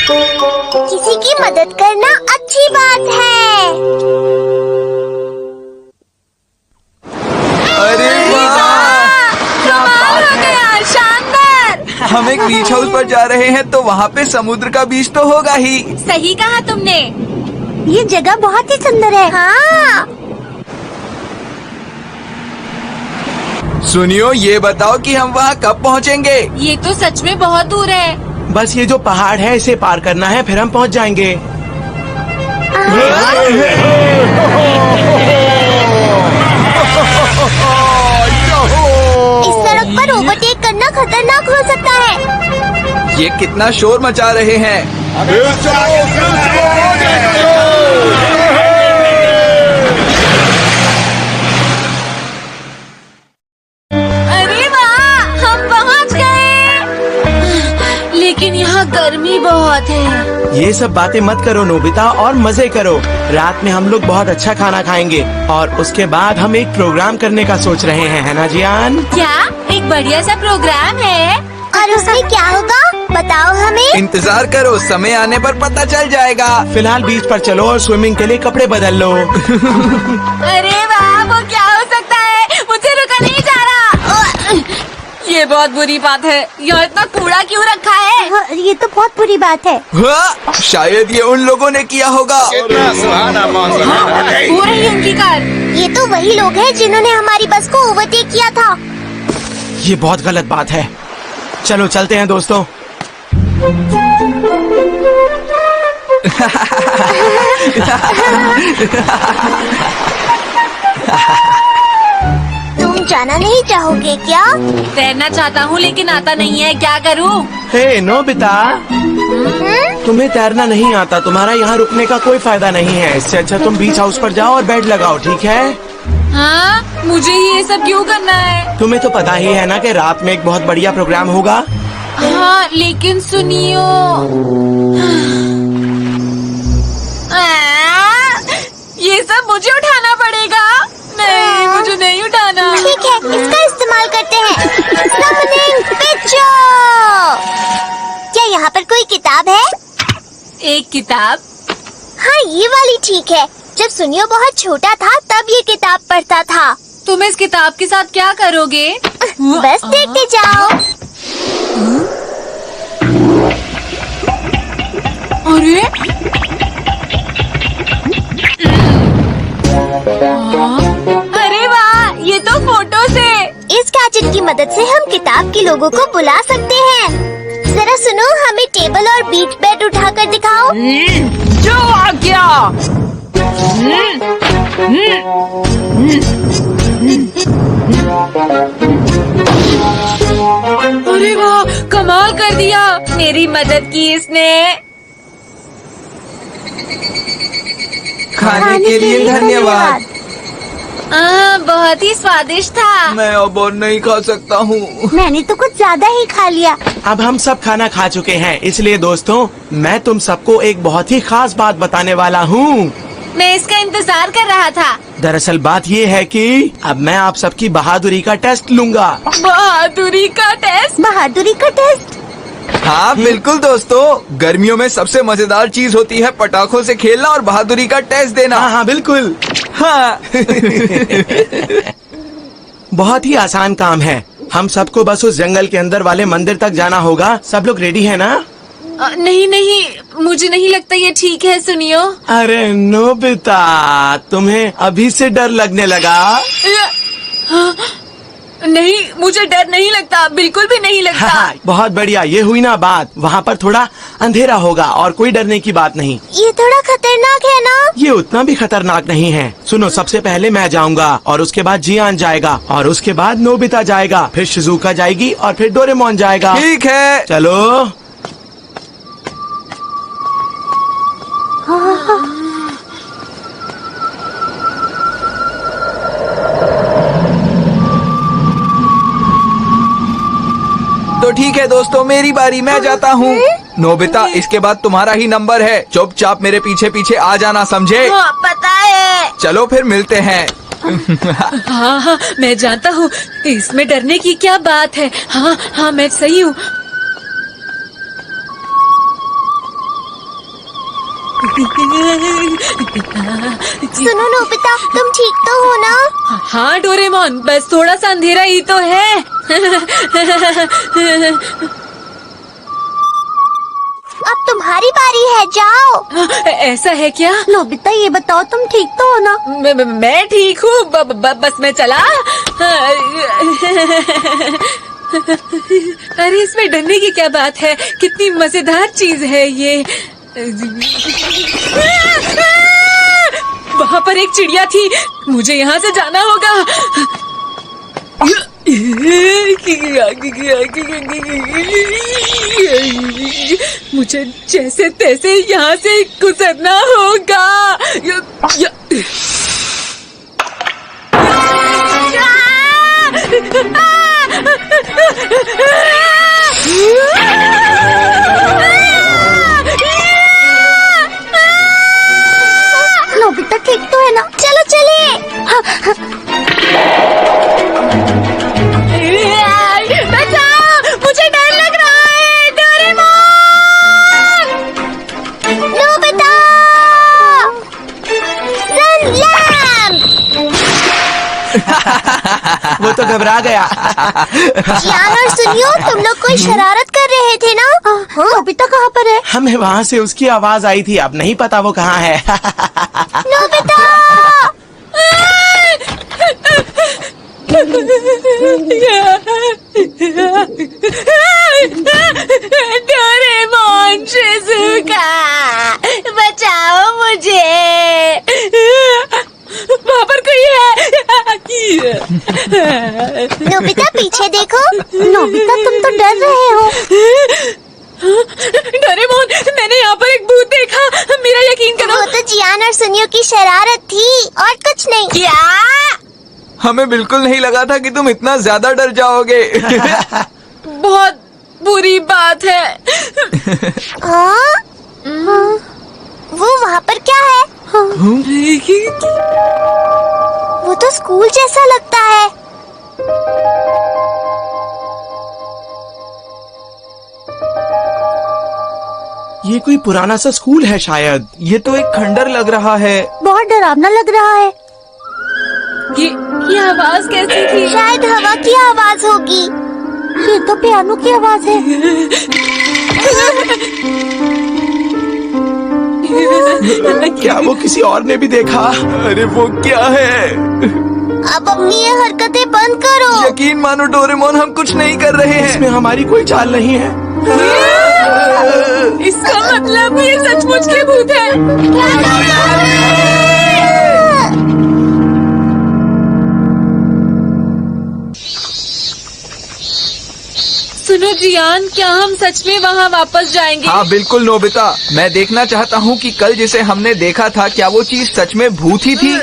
किसी की मदद करना अच्छी बात है। अरे वाह, क्या बात है! शानदार! हम एक बीच हाउस पर जा रहे हैं तो वहाँ पे समुद्र का बीच तो होगा ही। सही कहा तुमने। ये जगह बहुत ही सुंदर है। हाँ। सुनियो, ये बताओ कि हम वहाँ कब पहुँचेंगे? ये तो सच में बहुत दूर है। बस ये जो पहाड़ है इसे पार करना है, फिर हम पहुंच जाएंगे। इस सड़क पर ओवरटेक करना खतरनाक हो सकता है। ये कितना शोर मचा रहे हैं। अरे वाह, हम पहुंच गए। लेकिन यहाँ गर्मी बहुत है। ये सब बातें मत करो नोबिता और मजे करो। रात में हम लोग बहुत अच्छा खाना खाएंगे और उसके बाद हम एक प्रोग्राम करने का सोच रहे हैं, है ना जियान? क्या एक बढ़िया सा प्रोग्राम है? और उसमें क्या होगा बताओ हमें। इंतजार करो, समय आने पर पता चल जाएगा। फिलहाल बीच पर चलो और स्विमिंग के लिए कपड़े बदल लो। अरे वाह, वो क्या हो सकता है? मुझे रुका नहीं जा रहा। ये बहुत बुरी बात है। यहाँ इतना कूड़ा क्यों रखा है? हाँ, ये तो बहुत बुरी बात है। हाँ, शायद ये उन लोगों ने किया होगा। हो रही है उनकी कार। ये तो वही लोग हैं जिन्होंने हमारी बस को ओवरटेक किया था। ये बहुत गलत बात है। चलो चलते हैं दोस्तों। तुम जाना नहीं चाहोगे क्या? तैरना चाहता हूँ लेकिन आता नहीं है, क्या करूँ? हे नोबिता, तुम्हें तैरना नहीं आता, तुम्हारा यहाँ रुकने का कोई फायदा नहीं है। इससे अच्छा तुम बीच हाउस पर जाओ और बेड लगाओ, ठीक है? हाँ, मुझे ही ये सब क्यों करना है? तुम्हें तो पता ही है ना कि रात में एक बहुत बढ़िया प्रोग्राम होगा। हाँ, लेकिन सुनियो। ये सब मुझे उठाना पड़ेगा। नहीं, मुझे नहीं उठाना। ठीक है, इसका इस्तेमाल करते हैं। Summoning picture। क्या यहाँ पर कोई किताब है? एक किताब? हाँ, ये वाली ठीक है। जब सुनियो बहुत छोटा था तब ये किताब पढ़ता था। तुम इस किताब के साथ क्या करोगे? बस देखते जाओ। अरे अरे वाह, ये तो फोटोज है। इस गैजेट की मदद से हम किताब के लोगों को बुला सकते हैं। जरा सुनो, हमें टेबल और बीच बेड उठाकर दिखाओ। जो आ गया। अरे वाह, कमाल कर दिया। मेरी मदद की इसने। खाने के लिए धन्यवाद। बहुत ही स्वादिष्ट था। मैं अब और नहीं खा सकता हूँ। मैंने तो कुछ ज्यादा ही खा लिया। अब हम सब खाना खा चुके हैं, इसलिए दोस्तों मैं तुम सबको एक बहुत ही खास बात बताने वाला हूँ। मैं इसका इंतजार कर रहा था। दरअसल बात ये है कि अब मैं आप सबकी बहादुरी का टेस्ट लूंगा। बहादुरी का टेस्ट? बहादुरी का टेस्ट? हाँ बिल्कुल दोस्तों, गर्मियों में सबसे मजेदार चीज होती है पटाखों से खेलना और बहादुरी का टेस्ट देना। हाँ हाँ बिल्कुल। हाँ। बहुत ही आसान काम है। हम सबको बस उस जंगल के अंदर वाले मंदिर तक जाना होगा। सब लोग रेडी है ना? नहीं नहीं, मुझे नहीं लगता ये ठीक है। सुनियो। अरे नोबिता, तुम्हें अभी से डर लगने लगा? नहीं, मुझे डर नहीं लगता, बिल्कुल भी नहीं लगता। हाँ, बहुत बढ़िया, ये हुई ना बात। वहाँ पर थोड़ा अंधेरा होगा और कोई डरने की बात नहीं। ये थोड़ा खतरनाक है ना? ये उतना भी खतरनाक नहीं है। सुनो, सबसे पहले मैं जाऊंगा और उसके बाद जियान जाएगा और उसके बाद नोबिता जाएगा, फिर शिजुका जाएगी और फिर डोरेमोन जाएगा। ठीक है, चलो। तो ठीक है दोस्तों, मेरी बारी, मैं जाता हूँ। नोबिता, इसके बाद तुम्हारा ही नंबर है। चुपचाप मेरे पीछे पीछे आ जाना, समझे? हाँ, पता है। चलो फिर मिलते हैं। हाँ हाँ, मैं जानता हूँ, इसमें डरने की क्या बात है। हाँ हाँ, मैं सही हूँ। सुनो नोबिता, तुम ठीक तो हो ना? हाँ डोरेमोन, बस थोड़ा सा अंधेरा ही तो है। अब तुम्हारी बारी है, जाओ। ऐसा है क्या? नोबिता ये बताओ, तुम ठीक तो हो ना? मैं ठीक हूँ, बस मैं चला। अरे इसमें डरने की क्या बात है, कितनी मजेदार चीज है ये। वहाँ पर एक चिड़िया थी, मुझे यहाँ से जाना होगा। मुझे जैसे तैसे यहाँ से गुजरना होगा। नोबिता ठीक तो है ना? चलो चलिए। बचाओ, मुझे डर लग रहा है, डोरेमोन। नोबिता! सनलैम्प! वो तो घबरा गया। जियान और सुनियो, तुम लोग कोई शरारत कर रहे थे ना? नोबिता कहाँ पर है? हमें वहाँ से उसकी आवाज आई थी, अब नहीं पता वो कहाँ है। नोबिता! डोरेमोन, शिज़ुका, बचाओ मुझे। वहाँ पर कोई है। नोबिता पीछे देखो। नोबिता तुम तो डर रहे हो। डोरेमोन, मैंने यहाँ पर एक भूत देखा, मेरा यकीन करो। वो तो जियान और सुनियो की शरारत थी और कुछ नहीं। क्या? हमें बिल्कुल नहीं लगा था कि तुम इतना ज्यादा डर जाओगे। बहुत बुरी बात है। हाँ? वो वहाँ पर क्या है? वो तो स्कूल जैसा लगता है। ये कोई पुराना सा स्कूल है शायद। ये तो एक खंडर लग रहा है। बहुत डरावना लग रहा है। ये आवाज कैसी थी? शायद हवा की आवाज होगी। ये तो पियानो की आवाज है। क्या वो किसी और ने भी देखा? अरे वो क्या है? अब अपनी ये हरकतें बंद करो। यकीन मानो डोरेमोन, हम कुछ नहीं कर रहे हैं। इसमें हमारी कोई चाल नहीं है। इसका मतलब ये सचमुच के भूत है। सुनो जियान, क्या हम सच में वहाँ वापस जाएंगे? हाँ बिल्कुल नोबिता, मैं देखना चाहता हूँ कि कल जिसे हमने देखा था, क्या वो चीज सच में भूत ही थी?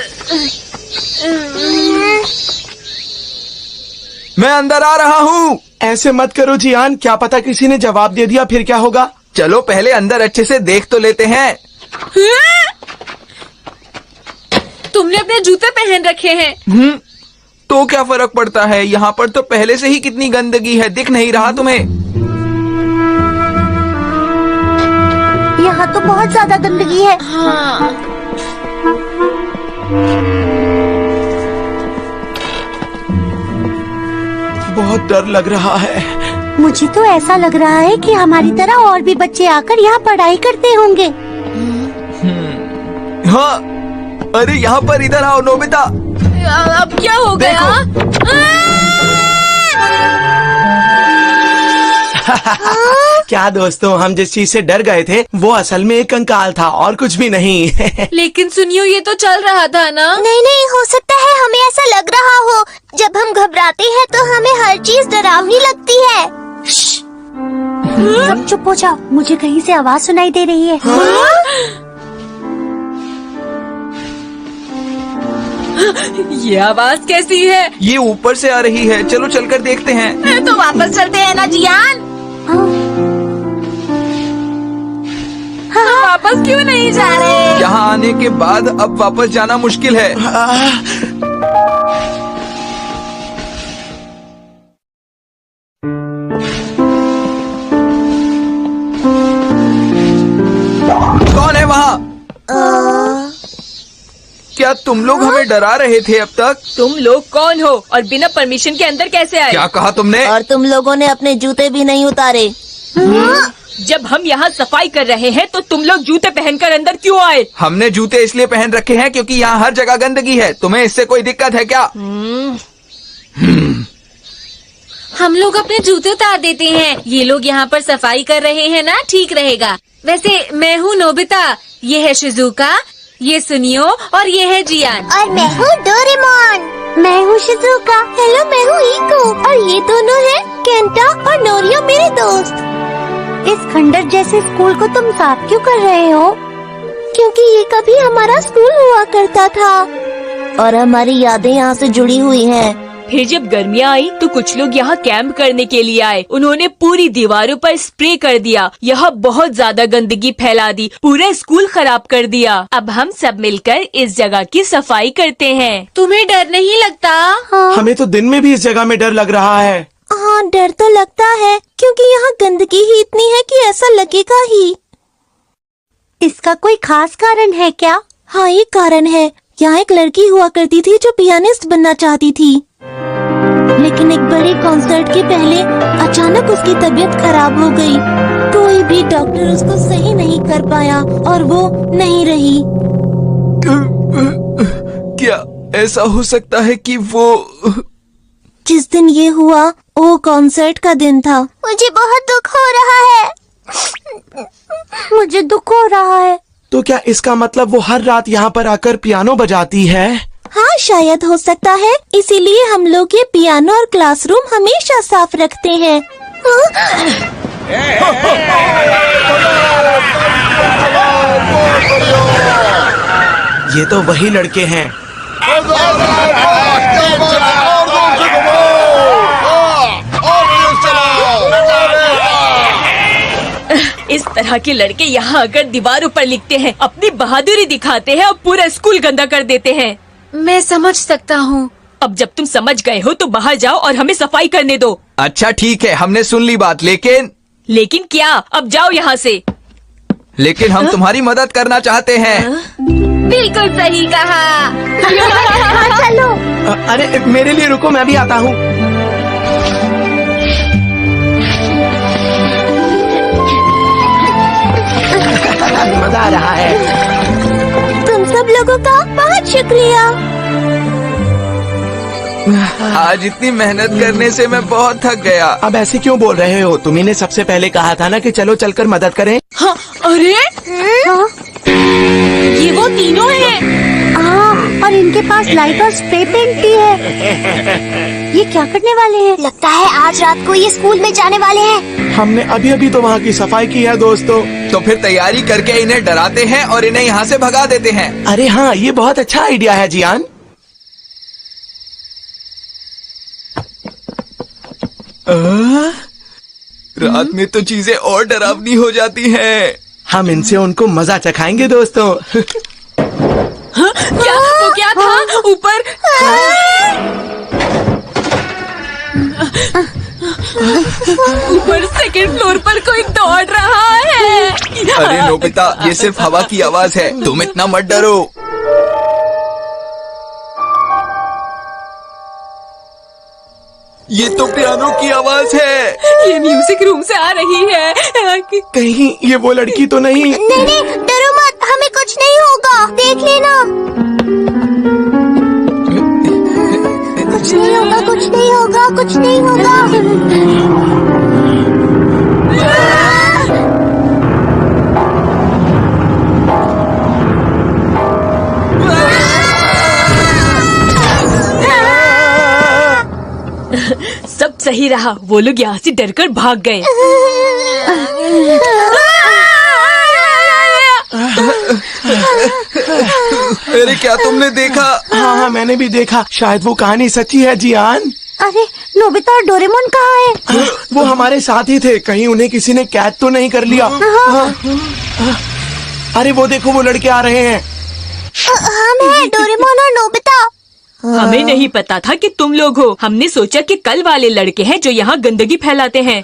मैं अंदर आ रहा हूँ। ऐसे मत करो जियान, क्या पता किसी ने जवाब दे दिया, फिर क्या होगा? चलो पहले अंदर अच्छे से देख तो लेते हैं। तुमने अपने जूते पहन रखे हैं। तो क्या फर्क पड़ता है, यहाँ पर तो पहले से ही कितनी गंदगी है, दिख नहीं रहा तुम्हें? यहाँ तो बहुत ज्यादा गंदगी है। हाँ। बहुत डर लग रहा है। मुझे तो ऐसा लग रहा है कि हमारी तरह और भी बच्चे आकर यहाँ पढ़ाई करते होंगे। हाँ, अरे यहाँ पर इधर आओ नोबिता। अब क्या हो गया? क्या दोस्तों, हम जिस चीज से डर गए थे वो असल में एक कंकाल था और कुछ भी नहीं। लेकिन सुनियो, ये तो चल रहा था ना। नहीं नहीं, हो सकता है हमें ऐसा लग रहा हो। जब हम घबराते हैं तो हमें हर चीज डरावनी लगती है। सब चुप हो जाओ, मुझे कहीं से आवाज सुनाई दे रही है। ये आवाज कैसी है? ये ऊपर से आ रही है, चलो चलकर देखते हैं। तो वापस चलते हैं ना जियान। हम वापस क्यों नहीं जा रहे? यहाँ आने के बाद अब वापस जाना मुश्किल है। कौन है वहाँ? क्या तुम लोग हमें डरा रहे थे अब तक? तुम लोग कौन हो और बिना परमिशन के अंदर कैसे आए? क्या कहा तुमने? और तुम लोगों ने अपने जूते भी नहीं उतारे। जब हम यहाँ सफाई कर रहे हैं तो तुम लोग जूते पहनकर अंदर क्यों आए? हमने जूते इसलिए पहन रखे हैं क्योंकि यहाँ हर जगह गंदगी है। तुम्हें इससे कोई दिक्कत है क्या? हम लोग अपने जूते उतार देते हैं। ये लोग यहाँ पर सफाई कर रहे हैं ना, ठीक रहेगा। वैसे मैं हूँ नोबिता, ये है शिजुका, ये सुनियो और ये है जियान। और मैं हूँ डोरेमोन। मैं हूँ शिजुका। हेलो, मैं हूँ इको। और ये दोनों हैं केंटा और नोरियो, मेरे दोस्त। इस खंडर जैसे स्कूल को तुम साफ क्यों कर रहे हो? क्योंकि ये कभी हमारा स्कूल हुआ करता था और हमारी यादें यहाँ से जुड़ी हुई हैं। फिर जब गर्मियाँ आई तो कुछ लोग यहाँ कैंप करने के लिए आए। उन्होंने पूरी दीवारों पर स्प्रे कर दिया। यह बहुत ज्यादा गंदगी फैला दी, पूरा स्कूल खराब कर दिया। अब हम सब मिलकर इस जगह की सफाई करते हैं। तुम्हें डर नहीं लगता? हाँ, हमें तो दिन में भी इस जगह में डर लग रहा है। हाँ, डर तो लगता है क्योंकि यहाँ गंदगी ही इतनी है कि ऐसा लगेगा ही। इसका कोई खास कारण है क्या? हाँ, ये कारण है। यहाँ एक लड़की हुआ करती थी जो पियानिस्ट बनना चाहती थी, लेकिन एक बड़े कॉन्सर्ट के पहले अचानक उसकी तबीयत खराब हो गई। कोई भी डॉक्टर उसको सही नहीं कर पाया और वो नहीं रही। क्या ऐसा हो सकता है कि वो... जिस दिन ये हुआ वो कॉन्सर्ट का दिन था। मुझे बहुत दुख हो रहा है। मुझे दुख हो रहा है। तो क्या इसका मतलब वो हर रात यहाँ पर आकर पियानो बजाती है? हाँ, शायद हो सकता है। इसीलिए हम लोग ये पियानो और क्लासरूम हमेशा साफ रखते हैं। ये तो वही लड़के हैं। इस तरह के लड़के यहाँ आकर दीवारों पर लिखते हैं, अपनी बहादुरी दिखाते हैं और पूरा स्कूल गंदा कर देते हैं। मैं समझ सकता हूँ। अब जब तुम समझ गए हो तो बाहर जाओ और हमें सफाई करने दो। अच्छा ठीक है, हमने सुन ली बात, लेकिन क्या? अब जाओ यहाँ से। लेकिन हम तुम्हारी मदद करना चाहते हैं। बिल्कुल सही कहा। चलो। अरे मेरे लिए रुको, मैं भी आता हूँ। मजा आ रहा है। तुम सब लोगों का बहुत शुक्रिया। आज इतनी मेहनत करने से मैं बहुत थक गया। अब ऐसे क्यों बोल रहे हो? तुम्ही ने सबसे पहले कहा था ना कि चलो चलकर मदद करें। हाँ, अरे ये वो तीनों हैं। और इनके पास लाइट और स्प्रे पेंट भी है। ये क्या करने वाले हैं? लगता है आज रात को ये स्कूल में जाने वाले हैं। हमने अभी अभी तो वहाँ की सफाई की है दोस्तों। तो फिर तैयारी करके इन्हें डराते हैं और इन्हें यहाँ से भगा देते हैं। अरे हाँ, ये बहुत अच्छा आइडिया है जियान। रात में तो चीजें और डरावनी हो जाती हैं। हम इनसे उनको मजा चखाएंगे दोस्तों। क्या वो क्या था ऊपर? ऊपर सेकंड फ्लोर पर कोई दौड़ रहा है। अरे नोबिता, ये सिर्फ हवा की आवाज है, तुम इतना मत डरो। ये तो पियानो की आवाज है। ये म्यूजिक रूम से आ रही है। कहीं ये वो लड़की तो नहीं? नहीं, डरो मत, हमें कुछ नहीं होगा, देख लेना। कुछ नहीं होगा, कुछ नहीं होगा, कुछ नहीं होगा। सब सही रहा, वो लोग यहाँ से डरकर भाग गए। अरे क्या तुमने देखा? हाँ हाँ, मैंने भी देखा। शायद वो कहानी सच्ची है जियान। अरे नोबिता और डोरेमोन कहाँ है? वो हमारे साथ ही थे, कहीं उन्हें किसी ने कैद तो नहीं कर लिया। अरे वो देखो, वो लड़के आ रहे हैं। हम हैं डोरेमोन और नोबिता। हमें नहीं पता था कि तुम लोग हो। हमने सोचा कि कल वाले लड़के हैं जो यहाँ गंदगी फैलाते हैं।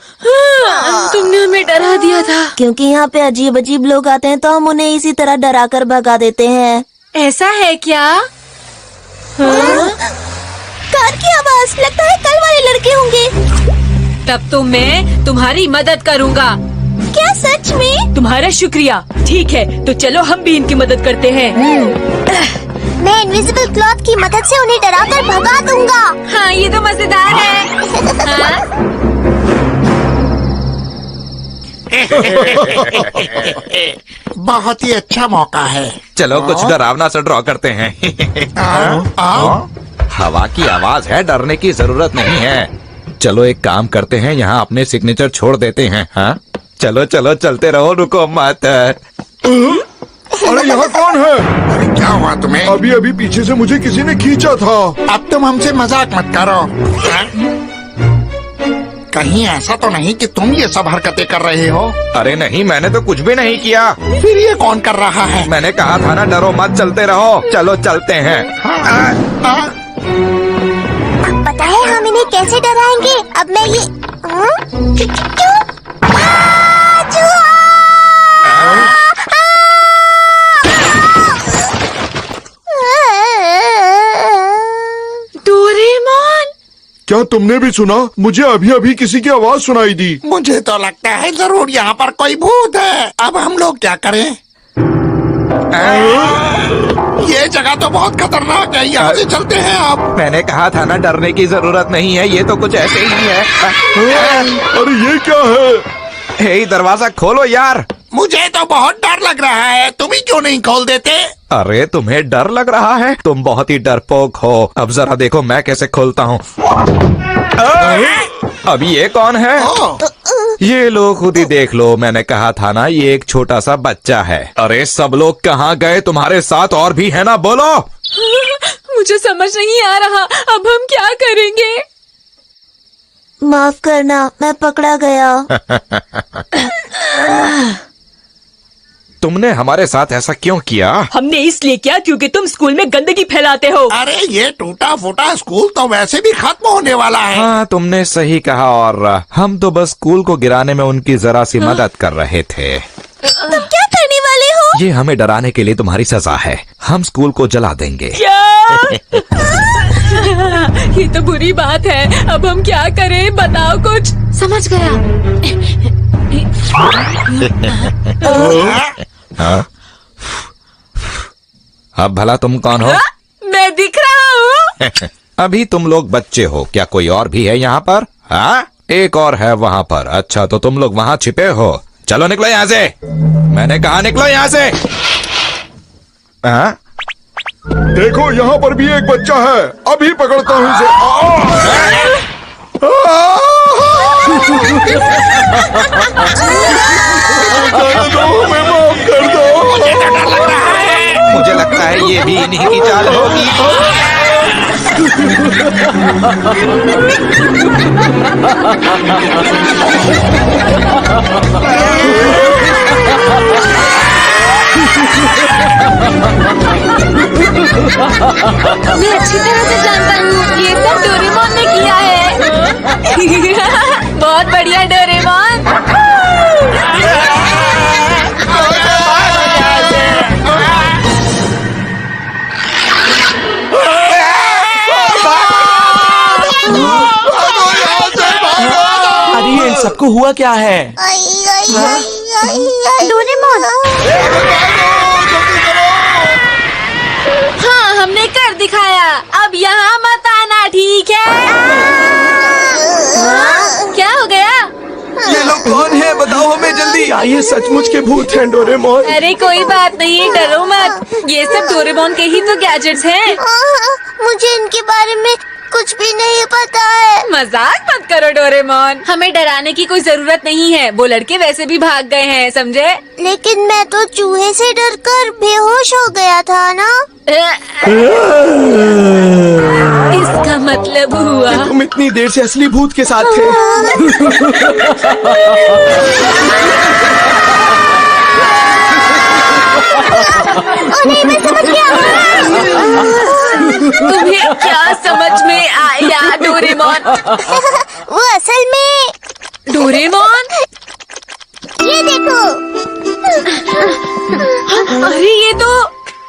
तुमने हमें डरा दिया था। क्योंकि यहाँ पे अजीब अजीब लोग आते हैं तो हम उन्हें इसी तरह डरा कर भगा देते हैं। ऐसा है क्या? कार की आवाज, लगता है कल वाले लड़के होंगे। तब तो मैं तुम्हारी मदद करूँगा। क्या सच में? तुम्हारा शुक्रिया। ठीक है, तो चलो हम भी इनकी मदद करते हैं। मैं इनविजिबल क्लॉथ की मदद से उन्हें डराकर भगा दूंगा। हाँ, ये तो मजेदार है। हाँ? बहुत ही अच्छा मौका है। चलो कुछ डरावना सा ड्रॉ करते हैं। हवा की आवाज है, डरने की जरूरत नहीं है। चलो एक काम करते हैं, यहाँ अपने सिग्नेचर छोड़ देते हैं। हाँ, चलो चलो चलते रहो, रुको मत। अरे यहाँ कौन है? अरे क्या हुआ तुम्हें? अभी अभी पीछे से मुझे किसी ने खींचा था। अब तुम हमसे मजाक मत करो। हाँ? कहीं ऐसा तो नहीं कि तुम ये सब हरकतें कर रहे हो? अरे नहीं, मैंने तो कुछ भी नहीं किया। फिर ये कौन कर रहा है? मैंने कहा था ना, डरो मत, चलते रहो। चलो चलते हैं। अब पता है हम इन्हें कैसे डराएंगे। अब मैं ये क्यों? डोरेमोन, क्या तुमने भी सुना? मुझे अभी अभी किसी की आवाज सुनाई दी। मुझे तो लगता है जरूर यहाँ पर कोई भूत है। अब हम लोग क्या करें? ये जगह तो बहुत खतरनाक है, यहाँ से चलते हैं। अब मैंने कहा था ना, डरने की जरूरत नहीं है, ये तो कुछ ऐसे ही है। अरे ये क्या है? हे, दरवाजा खोलो यार। मुझे तो बहुत डर लग रहा है, तुम ही क्यों नहीं खोल देते? अरे तुम्हें डर लग रहा है? तुम बहुत ही डरपोक हो। अब जरा देखो मैं कैसे खोलता हूँ। अब ये कौन है? ये लो, खुद ही देख लो। मैंने कहा था ना, ये एक छोटा सा बच्चा है। अरे सब लोग कहाँ गए? तुम्हारे साथ और भी है ना, बोलो। मुझे समझ नहीं आ रहा, अब हम क्या करेंगे? माफ करना, मैं पकड़ा गया। तुमने हमारे साथ ऐसा क्यों किया? हमने इसलिए किया क्योंकि तुम स्कूल में गंदगी फैलाते हो। अरे ये टूटा फूटा स्कूल तो वैसे भी खत्म होने वाला है। हाँ, तुमने सही कहा। और हम तो बस स्कूल को गिराने में उनकी जरा सी मदद कर रहे थे। तुम क्या करने वाले हो? ये हमें डराने के लिए तुम्हारी सजा है। हम स्कूल को जला देंगे। क्या? ये तो बुरी बात है। अब हम क्या करें, बताओ कुछ। समझ गया। हाँ? अब भला तुम कौन हो? मैं दिख रहा हूँ। अभी तुम लोग बच्चे हो क्या? कोई और भी है यहाँ पर? हाँ, एक और है वहाँ पर। अच्छा, तो तुम लोग वहाँ छिपे हो। चलो निकलो यहाँ से। मैंने कहा निकलो यहाँ से। हाँ? देखो यहाँ पर भी एक बच्चा है, अभी पकड़ता हूँ इसे। हमें माफ कर दो। मुझे तो डर लग रहा है। मुझे लगता है ये भी इन्हीं की चाल होगी। मैं अच्छी तरह से जानता हूँ, ये सब डोरेमोन ने किया है। बहुत बढ़िया डोरेमोन। अरे इन सबको हुआ क्या है? डोरेमोन, हाँ, हमने कर दिखाया। अब यहाँ मत आना, ठीक है? क्या हो गया? ये लोग कौन है? बताओ हमें जल्दी। क्या ये सचमुच के भूत हैं डोरेमोन? अरे कोई बात नहीं, डरो मत। ये सब डोरेमोन के ही तो गैजेट्स हैं। मुझे इनके बारे में कुछ भी नहीं पता है। मजाक मत करो डोरेमोन, हमें डराने की कोई जरूरत नहीं है। वो लड़के वैसे भी भाग गए हैं, समझे? लेकिन मैं तो चूहे से डरकर बेहोश हो गया था ना। इसका मतलब हुआ तुम इतनी देर से असली भूत के साथ थे। नहीं, मैं समझ गया। तुम्हें क्या समझ में आया डोरेमोन? वो असल में डोरेमोन, ये देखो। अरे ये तो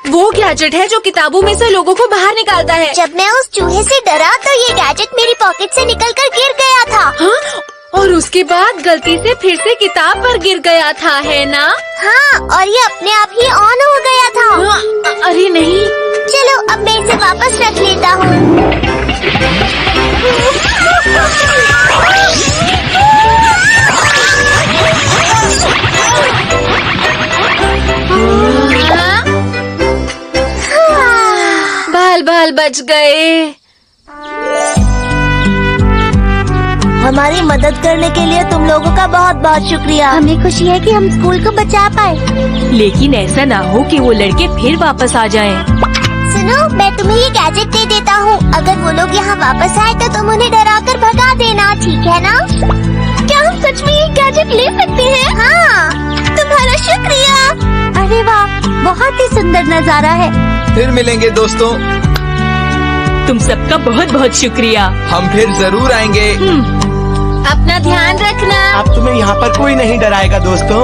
वो गैजेट है जो किताबों में से लोगों को बाहर निकालता है। जब मैं उस चूहे से डरा तो ये गैजेट मेरी पॉकेट से निकलकर गिर गया था। हाँ? और उसके बाद गलती से फिर से किताब पर गिर गया था, है ना? हाँ, और ये अपने आप ही ऑन हो गया था। हाँ, अरे नहीं। चलो अब मैं इसे वापस रख लेता हूँ। बाल बाल बच गए। हमारी मदद करने के लिए तुम लोगों का बहुत बहुत शुक्रिया। हमें खुशी है कि हम स्कूल को बचा पाए। लेकिन ऐसा ना हो कि वो लड़के फिर वापस आ जाएं। सुनो, मैं तुम्हें ये गैजेट दे देता हूँ। अगर वो लोग यहाँ वापस आए तो तुम उन्हें डराकर भगा देना, ठीक है ना? क्या हम सच में ये गैजेट ले सकते हैं? हाँ, तुम्हारा शुक्रिया। अरे वाह, बहुत ही सुंदर नजारा है। फिर मिलेंगे दोस्तों, तुम सबका बहुत बहुत शुक्रिया। हम फिर जरूर आएंगे। अपना ध्यान रखना। अब तुम्हें यहाँ पर कोई नहीं डराएगा दोस्तों।